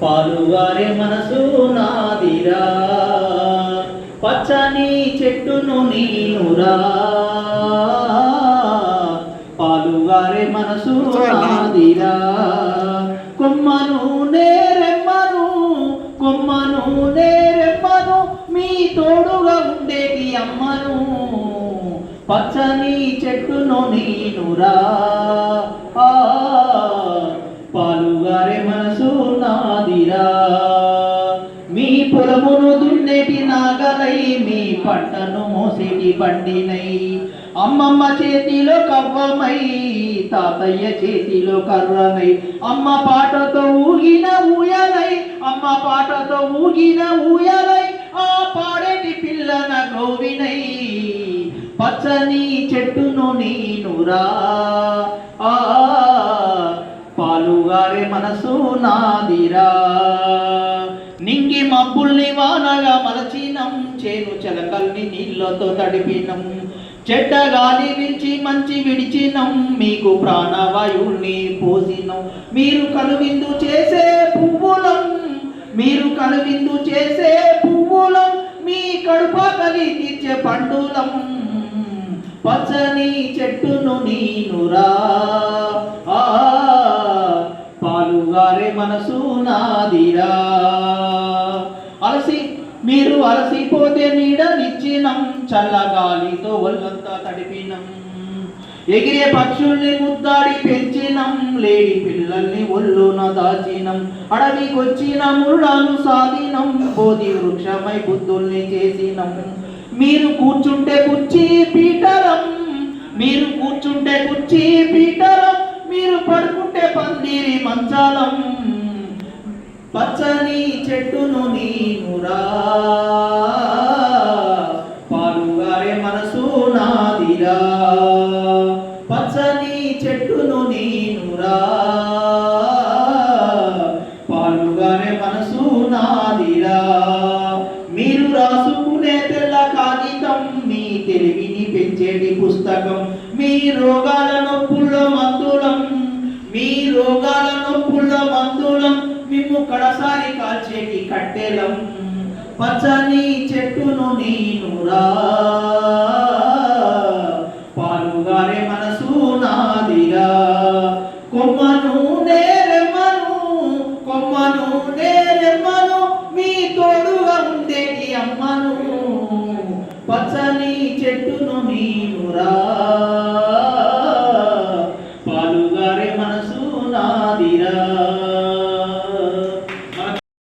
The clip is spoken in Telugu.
పాలువారే మనసు నాదిరా, పచ్చని చెట్టును నీనురా. పాలువారే మనసు నాదిరా, కొమ్మను నేరెమ్మను, కొమ్మను నేరెమ్మను, మీ తోడుగా ఉండేటి అమ్మను. పచ్చని చెట్టును నీనురా, పాలుగారే మనసు నాదిరా. మీ పొలమును దున్నేటి నాగలై, మీ పంటను మోసేటి బండినై, అమ్మమ్మ చేతిలో కవ్వమై, తాతయ్య చేతిలో కర్రనై, అమ్మ పాటతో ఊగిన ఊయలై, అమ్మ పాటతో ఊగిన ఊయలై, ఆ పాడేటి పిల్లన గోవినై. పచ్చని చెట్టును నీనురా, పాలుగారే మనసు నాదిరా. నింగి మబ్బుల్ని వానగా మలచినం, చేను చెలకల్ని నీళ్ళతో తడిపినం, చెడ్డ గాలి విడిచి మంచి విడిచినం, మీకు ప్రాణవాయువుల్ని పోసినం. మీరు కనువిందు చేసే పువ్వులం, మీరు కనువిందు చేసే పువ్వులం, మీ కడుపాకలి తీర్చే పండులం. పచ్చని చెట్టును నీనురా, పాలుగారే మనసు నాదిరా. మీరు అలసిపోతే నీడనిచ్చినం, చల్లగాలితో ఒళ్ళంతా తడిపినం, ఎగిరే పక్షుల్ని ముద్దాడి పెంచినం, లేడి పిల్లల్ని ఒళ్ళున దాచినం, అడవికొచ్చిన ముళ్ళను సాధినం, బోధి వృక్షమై బుద్ధుల్ని చేసినం. మీరు కూర్చుంటే కుర్చీ పీఠరం, మీరు కూర్చుంటే కుర్చీ పీఠరం, మీరు పడుకుంటే పందిరి మంచాలం. పచ్చని చెట్టును నీనురా, పాలుగారే మనసు నాదిరా. పచ్చని చెట్టును నీనురా, పాలుగారే మనసు నాదిరా. మీరు రాసుకునే తెల్ల కాగితం, మీ తెలివిని పెంచేటి పుస్తకం, మీ రోగాల నొప్పుల మందులం, మీ రోగాల నొప్పుల మందులం, మేము కడసారి కాల్చేటి కట్టెలం. పచ్చని చెట్టును నీనురా, పాలుగారే మనసు నాదిరా. కొమ్మను నేరెమ్మను, కొమ్మను నేరెమ్మను, మీ తోడుగా ఉండేటి అమ్మను. పచ్చని చెట్టును